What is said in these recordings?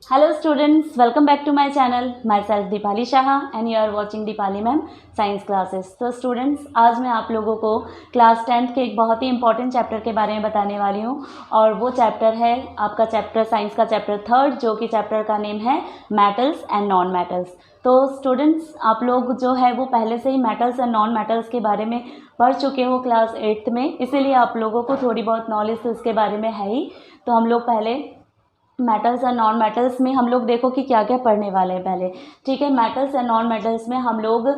Hello students, welcome back to my channel. Myself Deepali Shah and you are watching Deepali Ma'am science classes. तो students, आज मैं आप लोगों को class 10th के एक बहुत ही इंपॉर्टेंट चैप्टर के बारे में बताने वाली हूँ और वो चैप्टर है आपका चैप्टर साइंस का चैप्टर 3rd, जो कि चैप्टर का नेम है मेटल्स एंड नॉन मेटल्स। तो स्टूडेंट्स, आप लोग जो है वो पहले से ही मेटल्स एंड नॉन मेटल्स के बारे में पढ़ चुके हो क्लास 8th में, इसीलिए आप लोगों को थोड़ी बहुत नॉलेज तो इसके बारे में है ही। तो हम लोग पहले मेटल्स एंड नॉन मेटल्स में हम लोग देखो कि क्या क्या पढ़ने वाले हैं पहले। ठीक है, मेटल्स एंड नॉन मेटल्स में हम लोग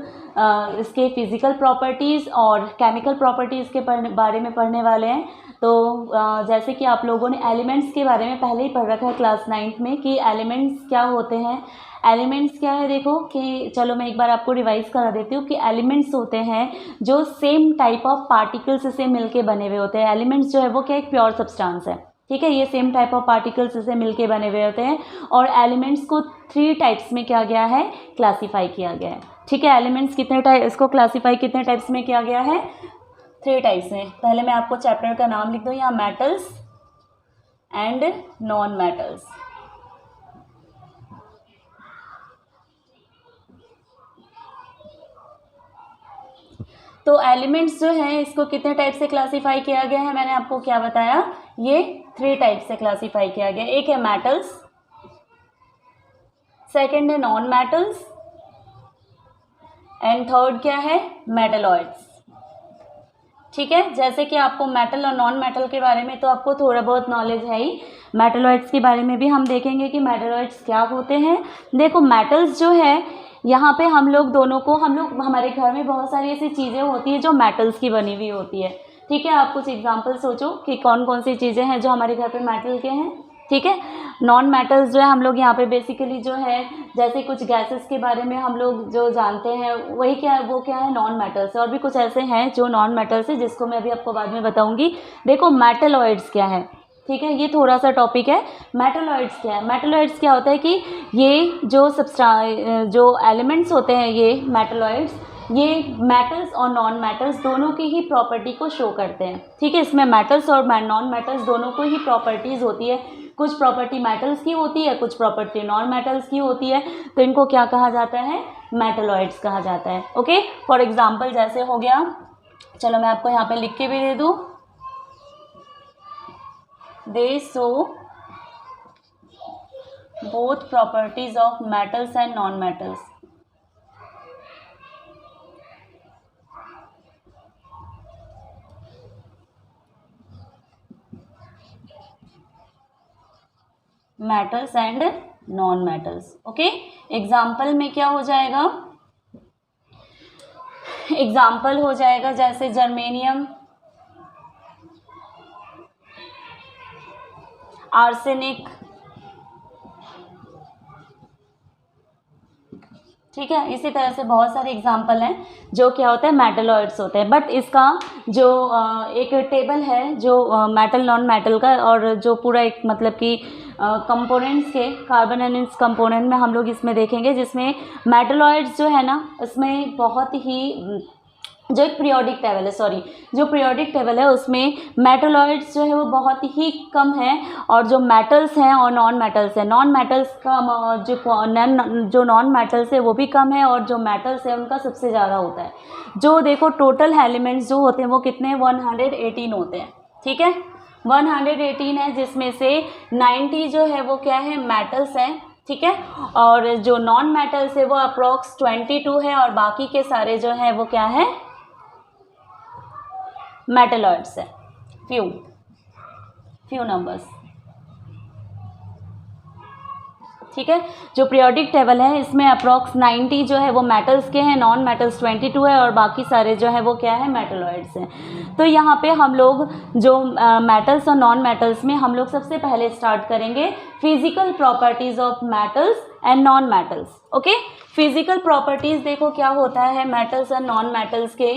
इसके फिज़िकल प्रॉपर्टीज़ और केमिकल प्रॉपर्टीज़ के बारे में पढ़ने वाले हैं। तो जैसे कि आप लोगों ने एलिमेंट्स के बारे में पहले ही पढ़ रखा है क्लास 9th में कि एलिमेंट्स क्या होते हैं। एलिमेंट्स क्या है, देखो कि चलो मैं एक बार आपको रिवाइज़ करा देती हूँ कि एलिमेंट्स होते हैं जो सेम टाइप ऑफ पार्टिकल्स से मिलके बने हुए होते हैं। एलिमेंट्स जो है वो क्या एक प्योर सब्सटेंस है। ठीक है, ये सेम टाइप ऑफ पार्टिकल्स से मिलके बने हुए होते हैं और एलिमेंट्स को 3 टाइप्स में किया गया है, क्लासीफाई किया गया है। ठीक है, एलिमेंट्स कितने टाइप, इसको क्लासीफाई कितने टाइप्स में किया गया है? 3 टाइप्स में। पहले मैं आपको चैप्टर का नाम लिख दूँ यहाँ, मेटल्स एंड नॉन मेटल्स। तो एलिमेंट्स जो हैं इसको कितने टाइप से क्लासीफाई किया गया है, मैंने आपको क्या बताया, ये 3 टाइप से क्लासीफाई किया गया। एक है मेटल्स, सेकंड है नॉन मेटल्स एंड थर्ड क्या है, मेटलॉइड्स। ठीक है, जैसे कि आपको मेटल और नॉन मेटल के बारे में तो आपको थोड़ा बहुत नॉलेज है ही, मेटलॉइड्स के बारे में भी हम देखेंगे कि मेटलॉइड्स क्या होते हैं। देखो मेटल्स जो है यहाँ पे हम लोग हमारे घर में बहुत सारी ऐसी चीज़ें होती है जो मेटल्स की बनी हुई होती है। ठीक है, आप कुछ एग्जांपल सोचो कि कौन कौन सी चीज़ें हैं जो हमारे घर पे मेटल के हैं। ठीक है, नॉन मेटल्स जो है हम लोग यहाँ पे बेसिकली जो है जैसे कुछ गैसेस के बारे में हम लोग जो जानते हैं वही क्या है, वो क्या है, नॉन मेटल्स है। और भी कुछ ऐसे हैं जो नॉन मेटल्स है जिसको मैं अभी आपको बाद में बताऊँगी। देखो मेटलॉइड्स क्या है, ठीक है, ये थोड़ा सा टॉपिक है। मेटलॉइड्स क्या है, मेटलॉइड्स क्या होता है कि ये जो एलिमेंट्स होते हैं ये मेटलॉइड्स, ये मेटल्स और नॉन मेटल्स दोनों की ही प्रॉपर्टी को शो करते हैं। ठीक है, इसमें मेटल्स और नॉन मेटल्स दोनों को ही प्रॉपर्टीज़ होती है। कुछ प्रॉपर्टी मेटल्स की होती है, कुछ प्रॉपर्टी नॉन मेटल्स की होती है। तो इनको क्या कहा जाता है, मेटलॉइड्स कहा जाता है। ओके, फॉर एग्जाम्पल जैसे हो गया, चलो मैं आपको यहाँ पे लिख के भी दे दूँ, they show both properties of metals and non-metals. Metals and non metals. Okay, example में क्या हो जाएगा, एग्जाम्पल हो जाएगा जैसे जर्मेनियम, आर्सेनिक। ठीक है, इसी तरह से बहुत सारे एग्जाम्पल हैं जो क्या होता है, मेटलॉइड्स होते हैं। बट इसका जो एक टेबल है जो मेटल नॉन मेटल का, और जो पूरा एक मतलब कि कंपोनेंट्स के कार्बन एंड इस कंपोनेंट में हम लोग इसमें देखेंगे, जिसमें मेटलॉइड्स जो है ना उसमें बहुत ही जो एक पीरियोडिक टेबल है, जो पीरियोडिक टेबल है उसमें मेटलॉइड्स जो है वो बहुत ही कम है और जो मेटल्स हैं और नॉन मेटल्स हैं, नॉन मेटल्स का जो नॉन मेटल्स है वो भी कम है और जो मेटल्स है उनका सबसे ज़्यादा होता है। जो देखो टोटल एलिमेंट्स जो होते हैं वो कितने, 118 होते हैं। ठीक है, 118 है, जिसमें से 90 जो है वो क्या है, मेटल्स हैं। ठीक है, और जो नॉन मेटल्स है वो अप्रॉक्स 22 है और बाकी के सारे जो है वो क्या है, मेटलॉइड्स है, फ्यू नंबर्स। ठीक है, जो पीरियोडिक टेबल है इसमें अप्रॉक्स 90 जो है वो मेटल्स के हैं, नॉन मेटल्स 22 है और बाकी सारे जो है वो क्या है, मेटलॉइड्स हैं। तो यहाँ पे हम लोग जो मेटल्स और नॉन मेटल्स में हम लोग सबसे पहले स्टार्ट करेंगे physical properties of metals and non metals. Okay, physical properties देखो क्या होता है मेटल्स एंड नॉन मेटल्स के।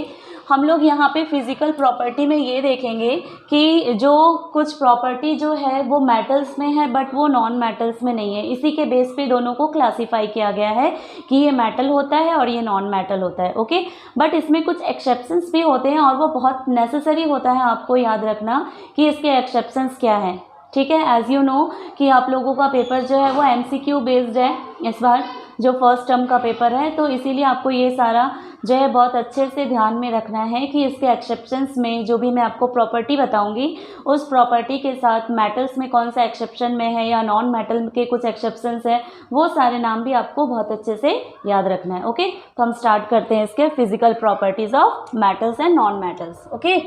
हम लोग यहाँ पे फिजिकल प्रॉपर्टी में ये देखेंगे कि जो कुछ प्रॉपर्टी जो है वो मेटल्स में है बट वो नॉन मेटल्स में नहीं है। इसी के बेस पे दोनों को क्लासीफाई किया गया है कि ये मेटल होता है और ये नॉन मेटल होता है। ओके, बट इसमें कुछ एक्सेप्शंस भी होते हैं और वो बहुत नेसेसरी होता है आपको याद रखना कि इसके एक्सेप्शंस क्या हैं। ठीक है, एज यू नो कि आप लोगों का पेपर जो है वो MCQ बेस्ड है इस बार, जो फर्स्ट टर्म का पेपर है, तो इसीलिए आपको ये सारा जो है बहुत अच्छे से ध्यान में रखना है कि इसके एक्सेप्शंस में जो भी मैं आपको प्रॉपर्टी बताऊंगी उस प्रॉपर्टी के साथ मेटल्स में कौन सा एक्सेप्शन में है या नॉन मेटल के कुछ एक्सेप्शंस है, वो सारे नाम भी आपको बहुत अच्छे से याद रखना है। ओके, तो हम स्टार्ट करते हैं इसके physical properties of metals and non metals. Okay,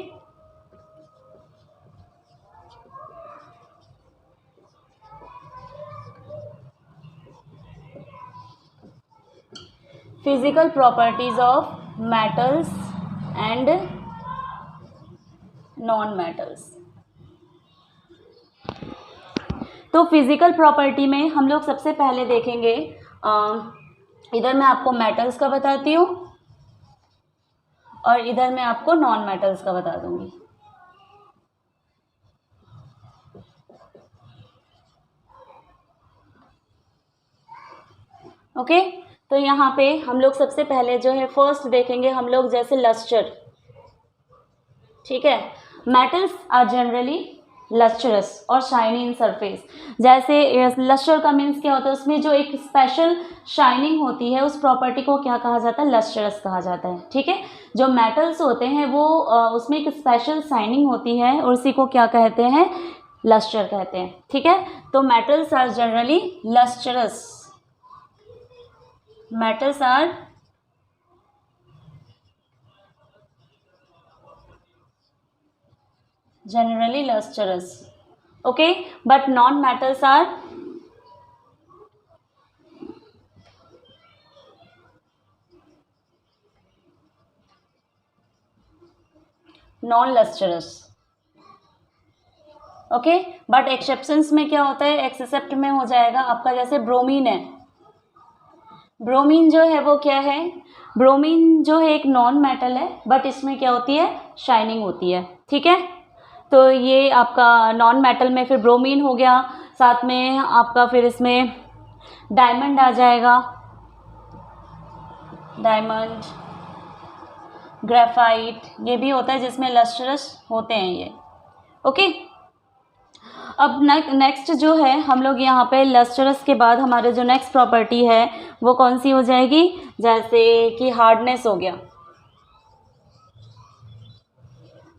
physical properties of metals and non metals. तो फिजिकल प्रॉपर्टी में हम लोग सबसे पहले देखेंगे, इधर मैं आपको मेटल्स का बताती हूँ और इधर मैं आपको नॉन मेटल्स का बता दूंगी। ओके, तो यहाँ पे हम लोग सबसे पहले जो है फर्स्ट देखेंगे हम लोग जैसे लस्टर। ठीक है, मेटल्स आर जनरली लस्टरस और शाइनी इन सरफेस। जैसे लस्टर का मीन्स क्या होता है, उसमें जो एक स्पेशल शाइनिंग होती है उस प्रॉपर्टी को क्या कहा जाता है, लस्टरस कहा जाता है। ठीक है, जो मेटल्स होते हैं वो उसमें एक स्पेशल शाइनिंग होती है और उसी को क्या कहते हैं, लस्टर कहते हैं। ठीक है, तो metals are generally lustrous, metals are generally lustrous, okay, but non-metals are non-lustrous, okay, but exceptions में क्या होता है, एक्सेप्ट में हो जाएगा आपका जैसे ब्रोमीन है। ब्रोमीन जो है वो क्या है, ब्रोमीन जो है एक नॉन मेटल है बट इसमें क्या होती है, शाइनिंग होती है। ठीक है, तो ये आपका नॉन मेटल में फिर ब्रोमीन हो गया, साथ में आपका फिर इसमें डायमंड आ जाएगा, डायमंड, ग्रेफाइट, ये भी होता है जिसमें लस्टरस होते हैं ये। ओके, अब नेक्स्ट जो है हम लोग यहाँ पे लस्टरस के बाद हमारे जो नेक्स्ट प्रॉपर्टी है वो कौन सी हो जाएगी, जैसे कि हार्डनेस हो गया।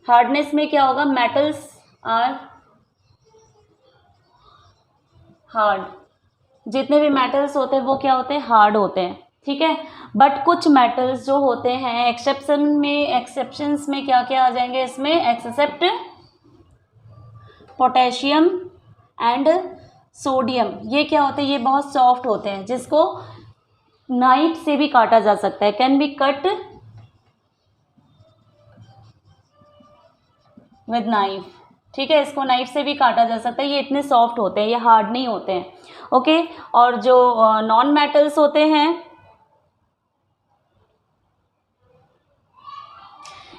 हार्डनेस में क्या होगा, मेटल्स आर हार्ड, जितने भी मेटल्स होते हैं वो क्या होते हैं, हार्ड होते हैं। ठीक है, बट कुछ मेटल्स जो होते हैं एक्सेप्शंस में क्या क्या आ जाएंगे इसमें, एक्सेप्ट पोटेशियम एंड सोडियम, ये क्या होते हैं, ये बहुत सॉफ्ट होते हैं जिसको नाइफ से भी काटा जा सकता है, can be cut with knife. ठीक है, इसको नाइफ से भी काटा जा सकता है, ये इतने सॉफ्ट होते हैं, ये हार्ड नहीं होते हैं। ओके, और जो नॉन मेटल्स होते हैं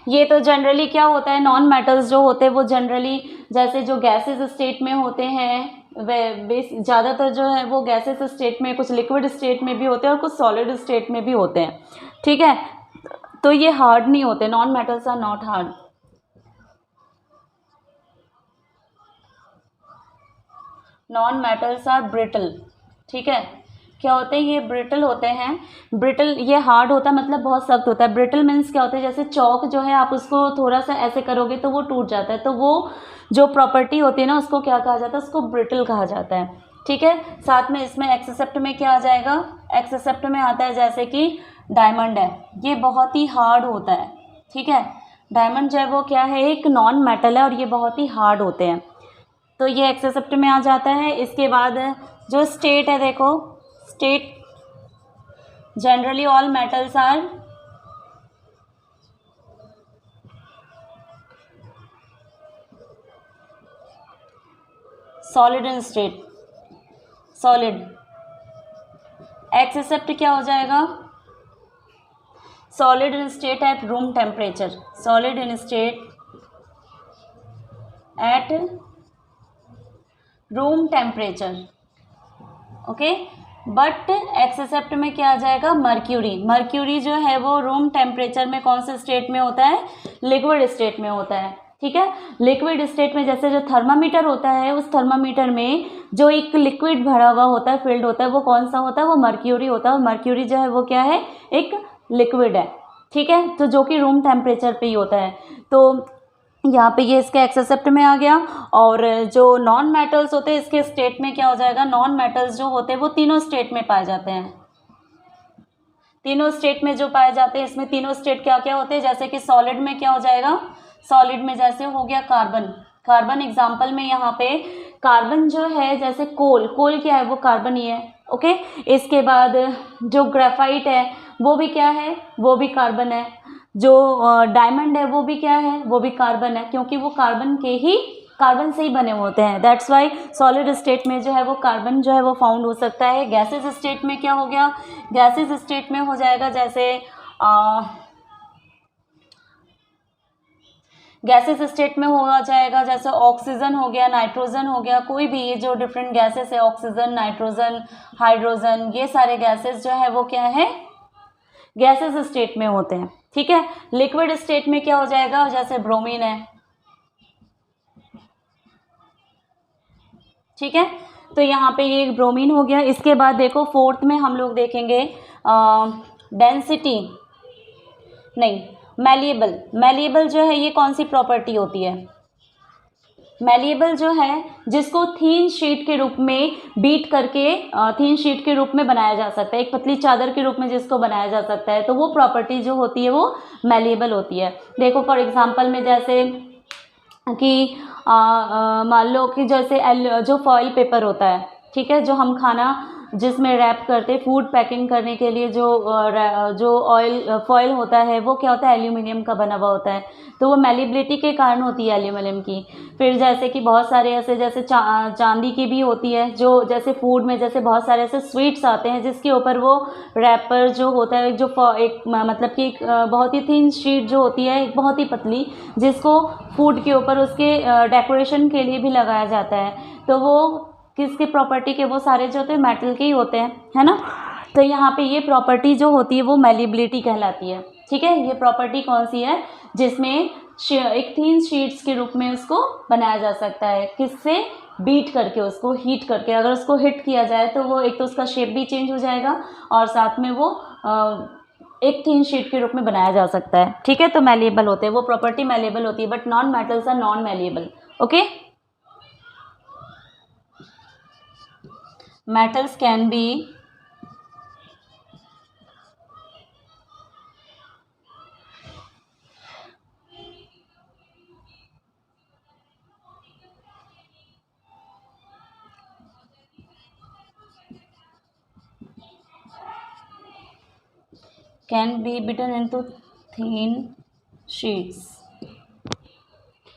ये तो जनरली क्या होता है, नॉन मेटल्स जो होते हैं वो जनरली जैसे जो गैसेस स्टेट में होते हैं, वे ज़्यादातर जो है वो गैसेस स्टेट में, कुछ लिक्विड स्टेट में भी होते हैं और कुछ सॉलिड स्टेट में भी होते हैं। ठीक है, तो ये हार्ड नहीं होते, non metals are not hard. Non metals are brittle. ठीक है, क्या होते हैं, ये ब्रिटल होते हैं। ब्रिटल, ये हार्ड होता है मतलब बहुत सख्त होता है। ब्रिटल मीन्स क्या होता है, जैसे चौक जो है आप उसको थोड़ा सा ऐसे करोगे तो वो टूट जाता है, तो वो जो प्रॉपर्टी होती है ना उसको क्या कहा जाता है, उसको ब्रिटल कहा जाता है। ठीक है, साथ में इसमें एक्सेप्ट में क्या आ जाएगा, एक्सेप्ट में आता है जैसे कि डायमंड है, ये बहुत ही हार्ड होता है। ठीक है, डायमंड जो है वो क्या है, एक नॉन मेटल है और ये बहुत ही हार्ड होते हैं, तो ये एक्सेप्ट में आ जाता है। इसके बाद जो स्टेट है, देखो state, generally all metals are solid in state, solid. Except क्या हो जाएगा, solid in state at room temperature, solid in state at room temperature. Okay, but except में क्या आ जाएगा, मर्क्यूरी। मर्क्यूरी जो है वो रूम टेम्परेचर में कौन से स्टेट में होता है, लिक्विड स्टेट में होता है। ठीक है। लिक्विड स्टेट में जैसे जो थर्मामीटर होता है, उस थर्मामीटर में जो एक लिक्विड भरा हुआ होता है, फिल्ड होता है, वो कौन सा होता है, वो मर्क्यूरी होता है। और मर्क्यूरी जो है वो क्या है, एक लिक्विड है, ठीक है, तो जो कि रूम टेम्परेचर पे ही होता है। तो यहाँ पे ये इसके एक्सेप्ट में आ गया। और जो नॉन मेटल्स होते हैं इसके स्टेट में क्या हो जाएगा, नॉन मेटल्स जो होते हैं वो तीनों स्टेट में पाए जाते हैं। तीनों स्टेट में जो पाए जाते हैं, इसमें तीनों स्टेट क्या क्या होते हैं, जैसे कि सॉलिड में क्या हो जाएगा, सॉलिड में जैसे हो गया कार्बन। कार्बन एग्जाम्पल में यहाँ पे कार्बन जो है, जैसे कोल, कोल क्या है, वो कार्बन ही है, ओके। इसके बाद जो ग्रेफाइट है वो भी क्या है, वो भी कार्बन है। जो डायमंड है वो भी क्या है, वो भी कार्बन है, क्योंकि वो कार्बन से ही बने होते हैं। दैट्स वाई सॉलिड स्टेट में जो है वो कार्बन जो है वो फाउंड हो सकता है। गैसेस स्टेट में क्या हो गया, गैसेस स्टेट में हो जाएगा जैसे गैसेस स्टेट में हो जाएगा जैसे ऑक्सीजन हो गया, नाइट्रोजन हो गया, कोई भी ये जो डिफरेंट गैसेस है, ऑक्सीजन, नाइट्रोजन, हाइड्रोजन, ये सारे गैसेस जो है वो क्या है, गैसेस स्टेट में होते हैं, ठीक है। लिक्विड स्टेट में क्या हो जाएगा, जैसे ब्रोमीन है, ठीक है। तो यहाँ पे ये ब्रोमीन हो गया। इसके बाद देखो फोर्थ में हम लोग देखेंगे डेंसिटी, नहीं, मैलिएबल। मैलिएबल जो है ये कौन सी प्रॉपर्टी होती है, मैलिएबल जो है जिसको थीन शीट के रूप में बीट करके थीन शीट के रूप में बनाया जा सकता है, एक पतली चादर के रूप में जिसको बनाया जा सकता है, तो वो प्रॉपर्टी जो होती है वो मैलिएबल होती है। देखो फॉर एग्जांपल में जैसे कि मान लो कि जैसे जो फॉइल पेपर होता है, ठीक है, जो हम खाना जिसमें रैप करते, फूड पैकिंग करने के लिए जो ऑयल फॉइल होता है वो क्या होता है, एल्यूमिनियम का बना हुआ होता है, तो वो मैलिएबिलिटी के कारण होती है एल्यूमिनियम की। फिर जैसे कि बहुत सारे ऐसे जैसे चांदी की भी होती है, जो जैसे फूड में जैसे बहुत सारे ऐसे स्वीट्स आते हैं जिसके ऊपर वो रैपर जो होता है, जो एक मतलब कि एक बहुत ही थिन शीट जो होती है, एक बहुत ही पतली, जिसको फूड के ऊपर उसके डेकोरेशन के लिए भी लगाया जाता है, तो वो किसकी प्रॉपर्टी के, वो सारे जो होते हैं मेटल के ही होते हैं, है ना। तो यहाँ पे ये प्रॉपर्टी जो होती है वो मैलिएबिलिटी कहलाती है, ठीक है। ये प्रॉपर्टी कौन सी है, जिसमें एक थिन शीट्स के रूप में उसको बनाया जा सकता है, किससे, बीट करके, उसको हीट करके। अगर उसको हिट किया जाए तो वो एक तो उसका शेप भी चेंज हो जाएगा और साथ में वो एक थिन शीट के रूप में बनाया जा सकता है, ठीक है। तो मैलिएबल होते हैं, वो प्रॉपर्टी मैलिएबल होती है, but non metals are non malleable, okay. Metals can be beaten into thin sheets,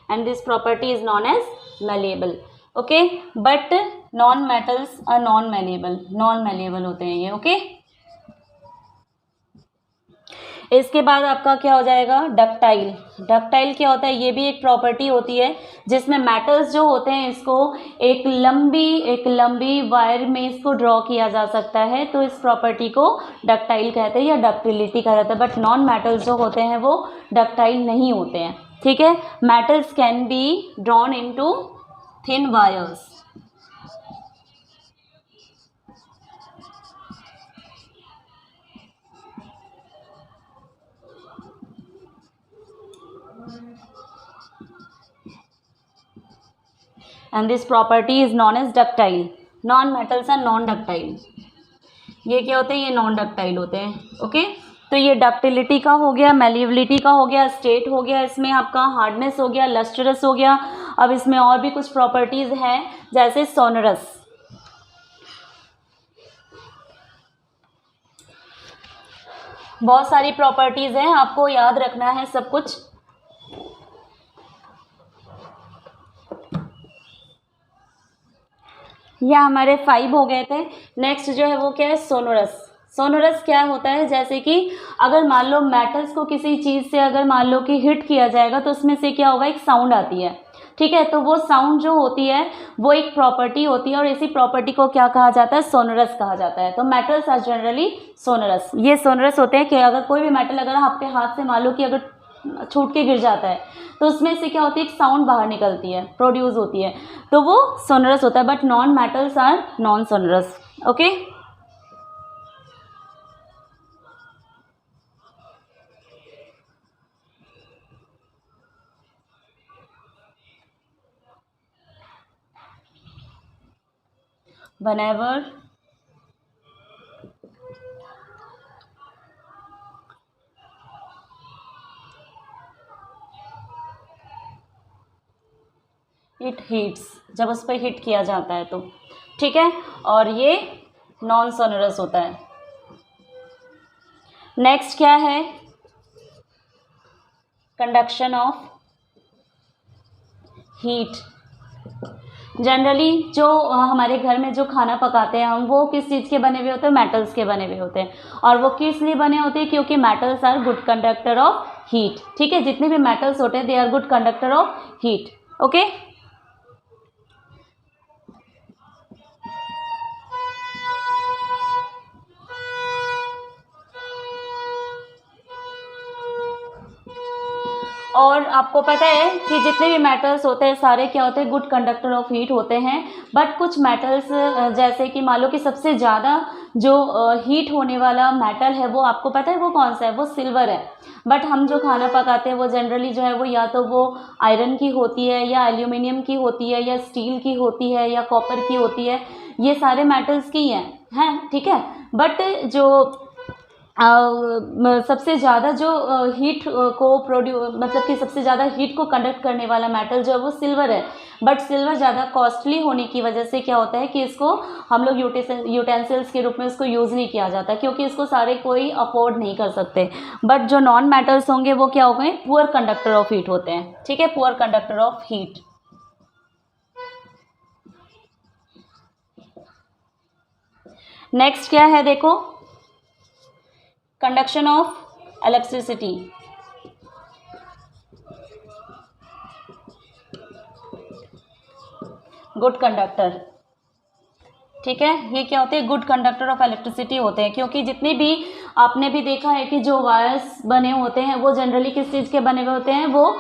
and this property is known as malleable, okay. But non metals are non malleable होते हैं ये, okay. इसके बाद आपका क्या हो जाएगा, डक्टाइल। डक्टाइल क्या होता है, ये भी एक प्रॉपर्टी होती है जिसमें मेटल्स जो होते हैं इसको एक लंबी वायर में इसको ड्रॉ किया जा सकता है, तो इस प्रॉपर्टी को डक्टाइल कहते हैं या डक्टिलिटी कहा जाता है। बट नॉन मेटल्स जो होते हैं वो डक्टाइल नहीं होते हैं, ठीक है। Metals can be drawn into thin wires. And this property is known as ductile. Non metals are non ductile. ये क्या होते हैं, ये नॉन डक्टाइल होते हैं, ओके। तो ये डक्टिलिटी का हो गया, मैलिएबिलिटी का हो गया, स्टेट हो गया, इसमें आपका हार्डनेस हो गया, लस्टरस हो गया। अब इसमें और भी कुछ प्रॉपर्टीज हैं जैसे सोनरस। बहुत सारी प्रॉपर्टीज हैं, आपको याद रखना है सब कुछ। यह हमारे 5 हो गए थे। नेक्स्ट जो है वो क्या है, सोनोरस। सोनोरस क्या होता है, जैसे कि अगर मान लो मेटल्स को किसी चीज़ से अगर मान लो कि हिट किया जाएगा तो उसमें से क्या होगा, एक साउंड आती है, ठीक है। तो वो साउंड जो होती है वो एक प्रॉपर्टी होती है और इसी प्रॉपर्टी को क्या कहा जाता है, सोनोरस कहा जाता है। तो मेटल्स आर जनरली सोनोरस। ये सोनोरस होते हैं कि अगर कोई भी मेटल अगर आपके हाथ से मान लो कि अगर छूट के गिर जाता है तो उसमें से क्या होती है, एक साउंड बाहर निकलती है, प्रोड्यूस होती है, तो वो सोनरस होता है। But non metals are non sonorous. Okay, whenever it heats, जब उस पर हिट किया जाता है तो, ठीक है, और ये नॉन सोनरस होता है। नेक्स्ट क्या है, कंडक्शन ऑफ हीट। जनरली जो हमारे घर में जो खाना पकाते हैं हम, वो किस चीज़ के बने हुए होते हैं, मेटल्स के बने हुए होते हैं। और वो किस लिए बने होते हैं, क्योंकि metals are good conductor of heat. ठीक है, जितने भी मेटल्स होते हैं they are good conductor of heat. Okay, और आपको पता है कि जितने भी मेटल्स होते हैं सारे क्या होते हैं, गुड कंडक्टर ऑफ हीट होते हैं। बट कुछ मेटल्स जैसे कि मान लो कि सबसे ज़्यादा जो हीट होने वाला मेटल है वो आपको पता है वो कौन सा है, वो सिल्वर है। बट हम जो खाना पकाते हैं वो जनरली जो है वो या तो वो आयरन की होती है, या एल्यूमिनियम की होती है, या स्टील की होती है, या कॉपर की होती है। ये सारे मेटल्स की हैं, ठीक है। बट जो सबसे ज़्यादा जो हीट को मतलब कि सबसे ज़्यादा हीट को कंडक्ट करने वाला मेटल जो है वो सिल्वर है। बट सिल्वर ज़्यादा कॉस्टली होने की वजह से क्या होता है कि इसको हम लोग यूटेंसिल्स के रूप में इसको यूज़ नहीं किया जाता, क्योंकि इसको सारे कोई अफोर्ड नहीं कर सकते। बट जो नॉन मेटल्स होंगे वो क्या होंगे, पुअर कंडक्टर ऑफ हीट होते हैं। ठीक है, poor conductor of heat. Next क्या है, देखो, conduction of electricity. Good conductor, ठीक है, ये क्या होते हैं, गुड कंडक्टर ऑफ इलेक्ट्रिसिटी होते हैं। क्योंकि जितने भी आपने भी देखा है कि जो वायर्स बने होते हैं वो जनरली किस चीज़ के बने हुए होते हैं, वो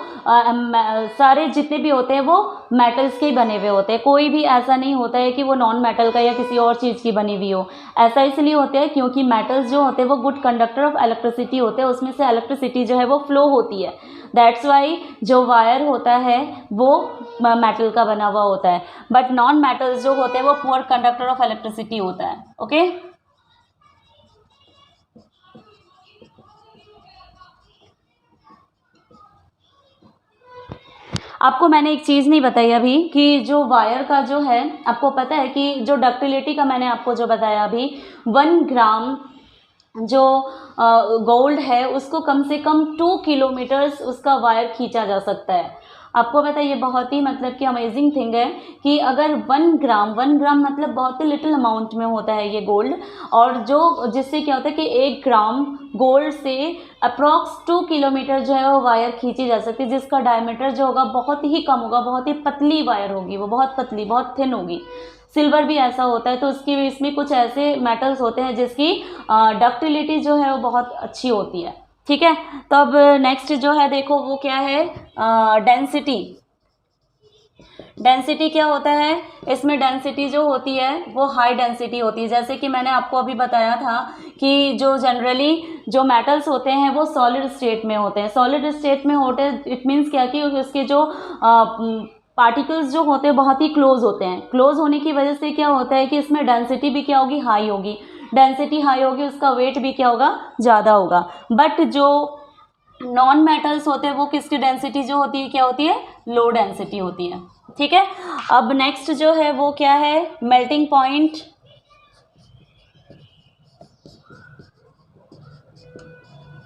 सारे जितने भी होते हैं वो मेटल्स के ही बने हुए होते हैं। कोई भी ऐसा नहीं होता है कि वो नॉन मेटल का या किसी और चीज़ की बनी हुई हो। ऐसा इसलिए होता है क्योंकि मेटल्स जो होते हैं वो गुड कंडक्टर ऑफ इलेक्ट्रिसिटी होते हैं, उसमें से इलेक्ट्रिसिटी जो है वो फ्लो होती है। दैट्स वाई जो वायर होता है वो मेटल का बना हुआ होता है। बट नॉन मेटल्स जो होते हैं वो पुअर कंडक्टर ऑफ इलेक्ट्रिसिटी होता है। ओके, आपको मैंने एक चीज़ नहीं बताई अभी कि जो वायर का जो है, आपको पता है कि जो डक्टिलिटी का मैंने आपको जो बताया अभी, 1 ग्राम जो गोल्ड है उसको कम से कम 2 किलोमीटर्स उसका वायर खींचा जा सकता है। आपको पता है ये बहुत ही मतलब कि अमेजिंग थिंग है कि अगर 1 ग्राम मतलब बहुत ही लिटिल अमाउंट में होता है ये गोल्ड, और जो जिससे क्या होता है कि 1 ग्राम गोल्ड से अप्रॉक्स 2 किलोमीटर जो है वो वायर खींची जा सकती है, जिसका डायमीटर जो होगा बहुत ही कम होगा, बहुत ही पतली वायर होगी, वो बहुत पतली, बहुत थिन होगी। सिल्वर भी ऐसा होता है, तो उसकी इसमें कुछ ऐसे मेटल्स होते हैं जिसकी डक्टिलिटी जो है वो बहुत अच्छी होती है। ठीक है, तो अब नेक्स्ट जो है देखो वो क्या है, डेंसिटी। डेंसिटी क्या होता है, इसमें डेंसिटी जो होती है वो हाई डेंसिटी होती है। जैसे कि मैंने आपको अभी बताया था कि जो जनरली जो मेटल्स होते हैं वो सॉलिड स्टेट में होते हैं। सॉलिड स्टेट में होते हैं इट मीन्स क्या कि उसके जो पार्टिकल्स जो होते हैं बहुत ही क्लोज होते हैं। क्लोज होने की वजह से क्या होता है कि इसमें डेंसिटी भी क्या होगी, हाई होगी। डेंसिटी हाई होगी, उसका वेट भी क्या होगा, ज़्यादा होगा। बट जो नॉन मेटल्स होते हैं वो किसकी डेंसिटी जो होती है क्या होती है, लो डेंसिटी होती है। ठीक है, अब नेक्स्ट जो है वो क्या है, melting point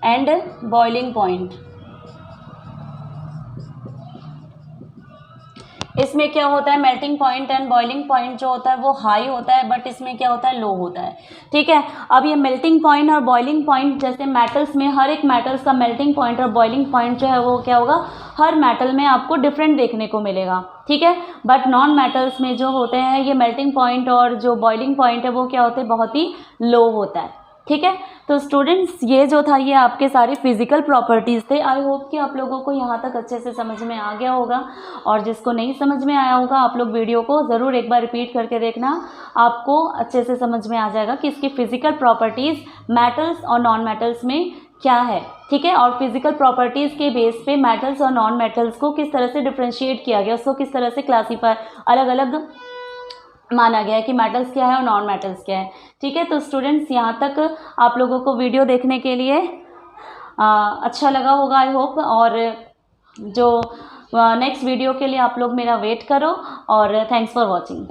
and boiling point. इसमें क्या होता है, melting point and boiling point जो होता है वो हाई होता है, बट इसमें क्या होता है, लो होता है। ठीक है, अब ये मेल्टिंग पॉइंट और बॉइलिंग पॉइंट, जैसे मेटल्स में हर एक मेटल्स का मेल्टिंग पॉइंट और बॉइलिंग पॉइंट जो है वो क्या होगा, हर मेटल में आपको डिफरेंट देखने को मिलेगा। ठीक है, बट नॉन मेटल्स में जो होते हैं ये मेल्टिंग पॉइंट और जो बॉइलिंग पॉइंट है वो क्या होते हैं, बहुत ही लो होता है। ठीक है। तो स्टूडेंट्स ये जो था ये आपके सारे फिजिकल प्रॉपर्टीज़ थे। आई होप कि आप लोगों को यहाँ तक अच्छे से समझ में आ गया होगा, और जिसको नहीं समझ में आया होगा आप लोग वीडियो को ज़रूर एक बार रिपीट करके देखना, आपको अच्छे से समझ में आ जाएगा कि इसकी फिजिकल प्रॉपर्टीज़ मेटल्स और नॉन मेटल्स में क्या है। ठीक है, और फिजिकल प्रॉपर्टीज़ के बेस पे मेटल्स और नॉन मेटल्स को किस तरह से डिफ्रेंशिएट किया गया, उसको किस तरह से क्लासीफाई अलग अलग माना गया है कि मेटल्स क्या है और नॉन मेटल्स क्या है। ठीक है, तो स्टूडेंट्स यहाँ तक आप लोगों को वीडियो देखने के लिए अच्छा लगा होगा आई होप, और जो नेक्स्ट वीडियो के लिए आप लोग मेरा वेट करो, और थैंक्स फॉर वॉचिंग।